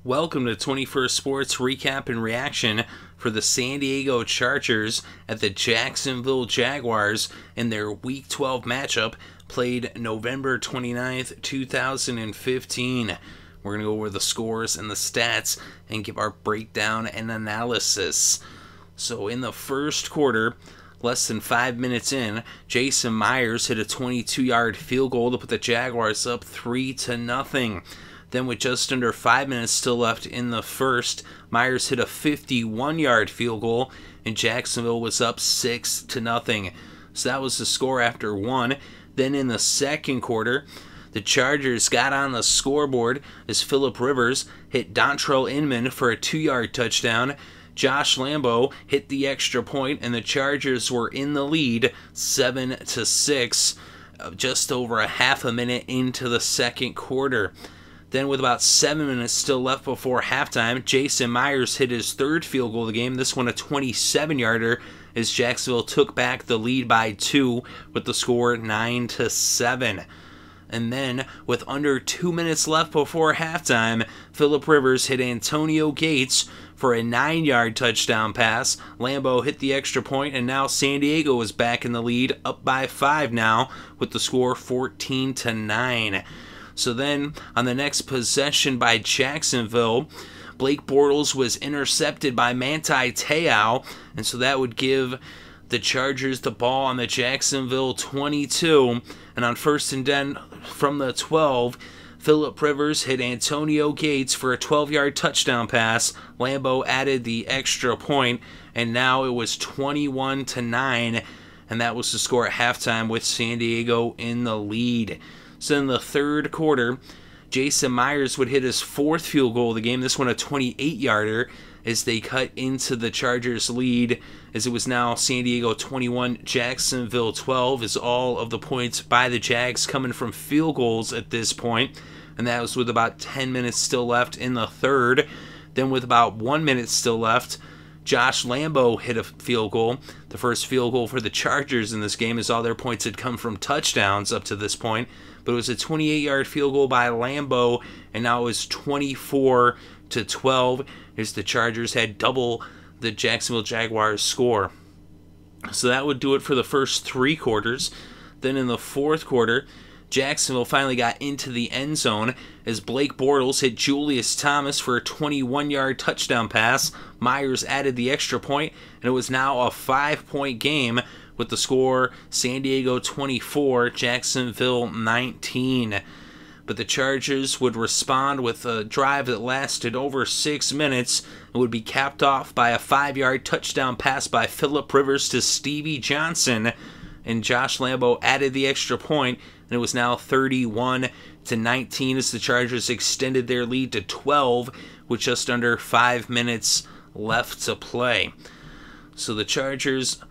Welcome to 21st Sports Recap and Reaction for the San Diego Chargers at the Jacksonville Jaguars in their Week 12 matchup played November 29th, 2015. We're going to go over the scores and the stats and give our breakdown and analysis. So in the first quarter, less than 5 minutes in, Jason Myers hit a 22-yard field goal to put the Jaguars up 3-0. Then with just under 5 minutes still left in the first, Myers hit a 51-yard field goal, and Jacksonville was up 6-0. So that was the score after one. Then in the second quarter, the Chargers got on the scoreboard as Phillip Rivers hit Dontrell Inman for a 2-yard touchdown. Josh Lambo hit the extra point, and the Chargers were in the lead 7-6, just over a half a minute into the second quarter. Then with about 7 minutes still left before halftime, Jason Myers hit his third field goal of the game, this one a 27-yarder, as Jacksonville took back the lead by 2 with the score 9-7. And then, with under 2 minutes left before halftime, Phillip Rivers hit Antonio Gates for a 9-yard touchdown pass. Lambo hit the extra point, and now San Diego is back in the lead, up by 5 now, with the score 14-9. So then, on the next possession by Jacksonville, Blake Bortles was intercepted by Manti Te'o, and so that would give the Chargers the ball on the Jacksonville 22. And on 1st and 10 from the 12, Phillip Rivers hit Antonio Gates for a 12-yard touchdown pass. Lambo added the extra point, and now it was 21-9, and that was the score at halftime with San Diego in the lead. So in the third quarter, Jason Myers would hit his fourth field goal of the game, this one a 28-yarder, as they cut into the Chargers' lead, as it was now San Diego 21, Jacksonville 12, as all of the points by the Jags coming from field goals at this point, and that was with about 10 minutes still left in the third. Then with about 1 minute still left, Josh Lambo hit a field goal, the first field goal for the Chargers in this game, as all their points had come from touchdowns up to this point. But it was a 28-yard field goal by Lambo, and now it was 24-12, as the Chargers had double the Jacksonville Jaguars score. So that would do it for the first 3 quarters. Then in the fourth quarter, Jacksonville finally got into the end zone as Blake Bortles hit Julius Thomas for a 21-yard touchdown pass. Myers added the extra point, and it was now a 5-point game with the score San Diego 24, Jacksonville 19. But the Chargers would respond with a drive that lasted over 6 minutes and would be capped off by a 5-yard touchdown pass by Phillip Rivers to Stevie Johnson, and Josh Lambo added the extra point, and it was now 31-19 as the Chargers extended their lead to 12 with just under 5 minutes left to play. So the Chargers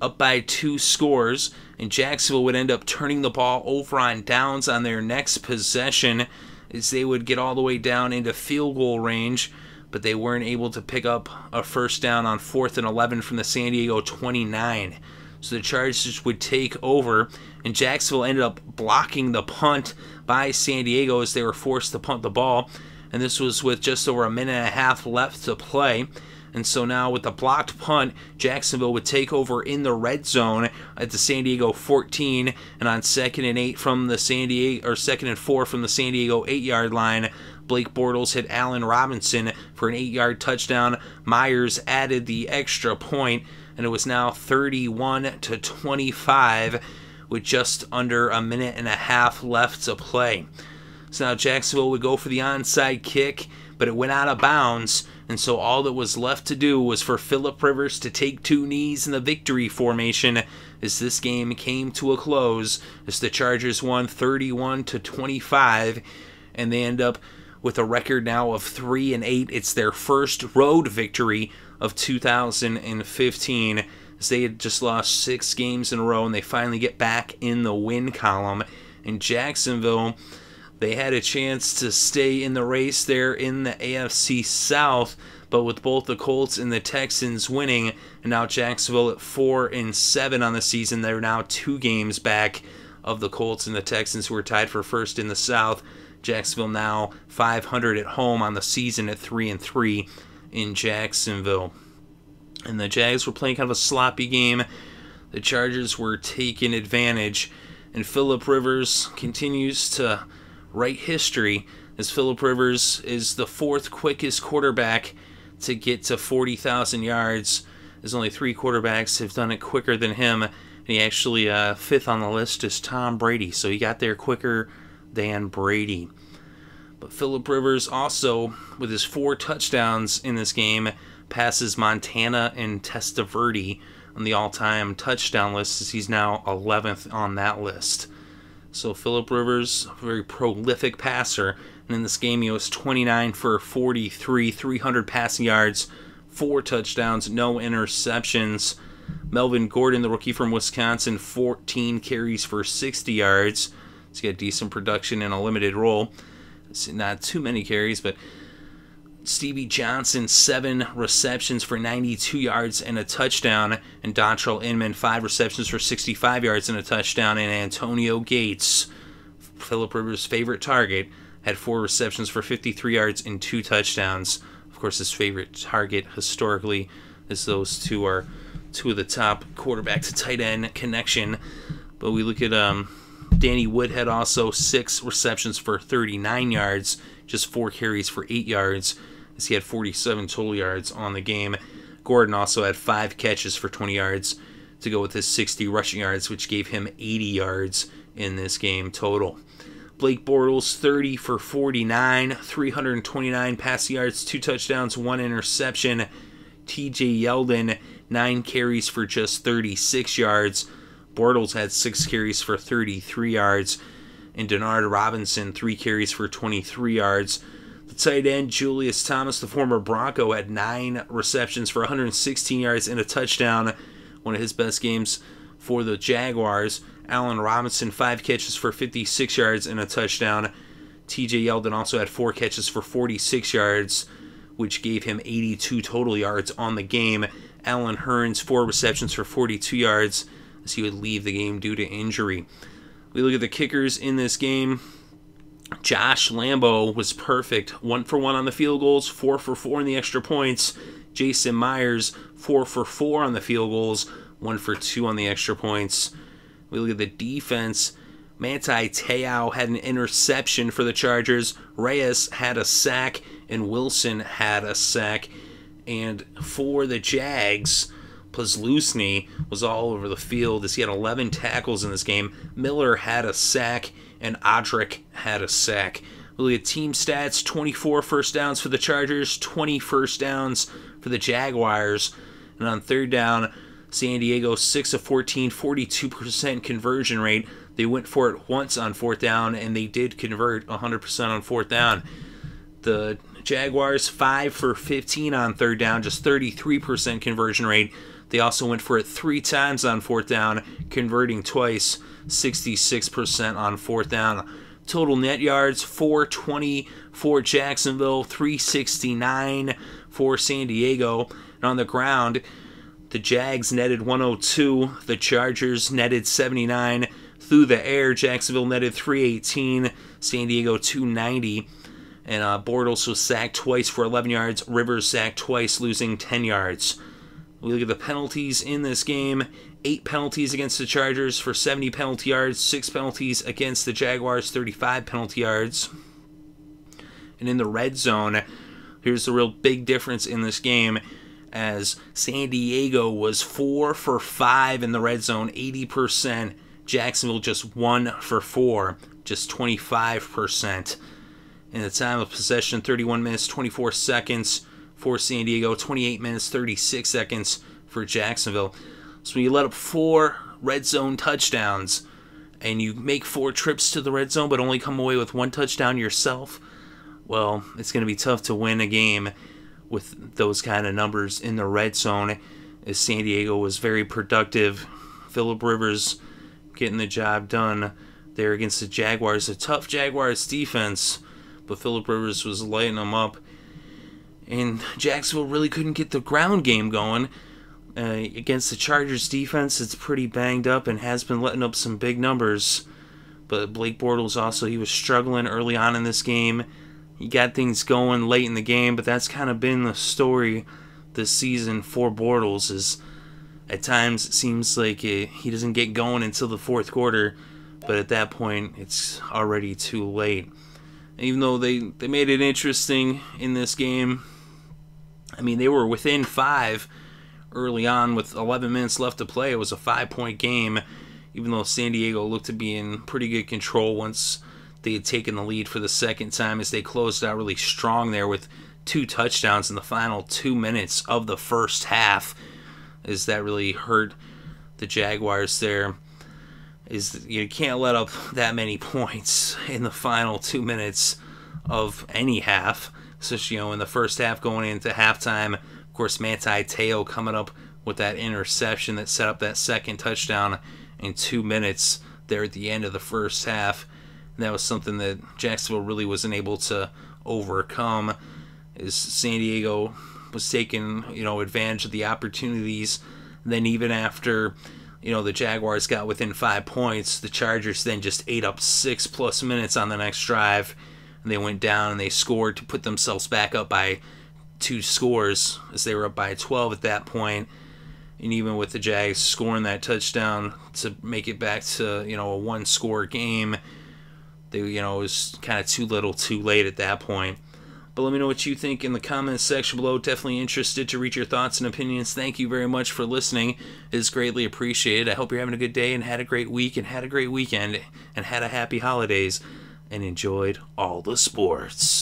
up by 2 scores, and Jacksonville would end up turning the ball over on downs on their next possession as they would get all the way down into field goal range, but they weren't able to pick up a first down on 4th and 11 from the San Diego 29. So the Chargers would take over, and Jacksonville ended up blocking the punt by San Diego as they were forced to punt the ball, and this was with just over a minute and a half left to play. And so now with the blocked punt, Jacksonville would take over in the red zone at the San Diego 14, and on 2nd and 8 from the 2nd and 4 from the San Diego 8-yard line, Blake Bortles hit Allen Robinson for an 8-yard touchdown. Myers added the extra point, and it was now 31-25 with just under a minute and a half left to play. So now Jacksonville would go for the onside kick, but it went out of bounds, and so all that was left to do was for Phillip Rivers to take 2 knees in the victory formation as this game came to a close, as the Chargers won 31-25, and they end up with a record now of 3-8. It's their first road victory of 2015, as they had just lost 6 games in a row, and they finally get back in the win column. In Jacksonville, they had a chance to stay in the race there in the AFC South, but with both the Colts and the Texans winning, and now Jacksonville at 4-7 on the season, they're now 2 games back of the Colts and the Texans, who are tied for first in the South. Jacksonville now 500 at home on the season at 3-3 in Jacksonville. And the Jags were playing kind of a sloppy game. The Chargers were taking advantage, and Phillip Rivers continues to write history, as Phillip Rivers is the 4th quickest quarterback to get to 40,000 yards. There's only 3 quarterbacks have done it quicker than him, and he actually 5th on the list is Tom Brady, so he got there quicker than Brady. But Phillip Rivers also, with his 4 touchdowns in this game, passes Montana and Testaverde on the all-time touchdown list, as he's now 11th on that list. So Phillip Rivers, a very prolific passer, and in this game he was 29 for 43, 300 passing yards, 4 touchdowns, no interceptions. Melvin Gordon, the rookie from Wisconsin, 14 carries for 60 yards. He's got decent production in a limited role. It's not too many carries, but Stevie Johnson, 7 receptions for 92 yards and a touchdown. And Dontrell Inman, 5 receptions for 65 yards and a touchdown. And Antonio Gates, Phillip Rivers' favorite target, had 4 receptions for 53 yards and 2 touchdowns. Of course, his favorite target historically, as those two are 2 of the top quarterback to tight end connection. But we look at Danny Woodhead, also 6 receptions for 39 yards, just 4 carries for 8 yards, as he had 47 total yards on the game. Gordon also had 5 catches for 20 yards to go with his 60 rushing yards, which gave him 80 yards in this game total. Blake Bortles, 30 for 49, 329 passing yards, 2 touchdowns, 1 interception. TJ Yeldon, 9 carries for just 36 yards. Bortles had 6 carries for 33 yards. And Denard Robinson, 3 carries for 23 yards. The tight end, Julius Thomas, the former Bronco, had 9 receptions for 116 yards and a touchdown. One of his best games for the Jaguars. Allen Robinson, 5 catches for 56 yards and a touchdown. TJ Yeldon also had 4 catches for 46 yards, which gave him 82 total yards on the game. Allen Hurns, 4 receptions for 42 yards, as he would leave the game due to injury. We look at the kickers in this game. Josh Lambo was perfect. 1 for 1 on the field goals, 4 for 4 in the extra points. Jason Myers, 4 for 4 on the field goals, 1 for 2 on the extra points. We look at the defense. Manti Te'o had an interception for the Chargers. Reyes had a sack, and Wilson had a sack. And for the Jags, Pazlusny was all over the field, as he had 11 tackles in this game. Miller had a sack, and Odrick had a sack. We look at team stats: 24 first downs for the Chargers, 20 first downs for the Jaguars. And on third down, San Diego, 6 of 14, 42% conversion rate. They went for it once on 4th down, and they did convert 100% on 4th down. The Jaguars, 5 for 15 on 3rd down, just 33% conversion rate. They also went for it 3 times on 4th down, converting twice, 66% on 4th down. Total net yards, 420 for Jacksonville, 369 for San Diego. And on the ground, the Jags netted 102, the Chargers netted 79. Through the air, Jacksonville netted 318, San Diego 290. And Bortles was sacked twice for 11 yards. Rivers sacked twice, losing 10 yards. We look at the penalties in this game. 8 penalties against the Chargers for 70 penalty yards. 6 penalties against the Jaguars, 35 penalty yards. And in the red zone, here's the real big difference in this game, as San Diego was 4 for 5 in the red zone, 80%. Jacksonville just 1 for 4, just 25%. In the time of possession, 31 minutes, 24 seconds for San Diego, 28 minutes, 36 seconds for Jacksonville. So when you let up 4 red zone touchdowns and you make 4 trips to the red zone but only come away with 1 touchdown yourself, well, it's going to be tough to win a game with those kind of numbers in the red zone, as San Diego was very productive. Phillip Rivers getting the job done there against the Jaguars. A tough Jaguars defense, but Phillip Rivers was lighting them up. And Jacksonville really couldn't get the ground game going. Against the Chargers defense, it's pretty banged up and has been letting up some big numbers. But Blake Bortles also, he was struggling early on in this game. He got things going late in the game, but that's kind of been the story this season for Bortles. Is at times it seems like he doesn't get going until the fourth quarter, but at that point it's already too late. Even though they made it interesting in this game, I mean, they were within 5 early on with 11 minutes left to play. It was a 5-point game, even though San Diego looked to be in pretty good control once they had taken the lead for the second time, as they closed out really strong there with 2 touchdowns in the final 2 minutes of the first half, as that really hurt the Jaguars there. Is you can't let up that many points in the final 2 minutes of any half, especially in the first half going into halftime. Of course, Manti Te'o coming up with that interception that set up that second touchdown in 2 minutes there at the end of the first half. And that was something that Jacksonville really wasn't able to overcome, as San Diego was taking advantage of the opportunities. And then even after the Jaguars got within 5 points, the Chargers then just ate up 6+ minutes on the next drive, and they went down and they scored to put themselves back up by 2 scores, as they were up by 12 at that point. And even with the Jags scoring that touchdown to make it back to a 1-score game, it was kind of too little too late at that point. But let me know what you think in the comments section below. Definitely interested to read your thoughts and opinions. Thank you very much for listening. It is greatly appreciated. I hope you're having a good day and had a great week and had a great weekend and had a happy holidays and enjoyed all the sports.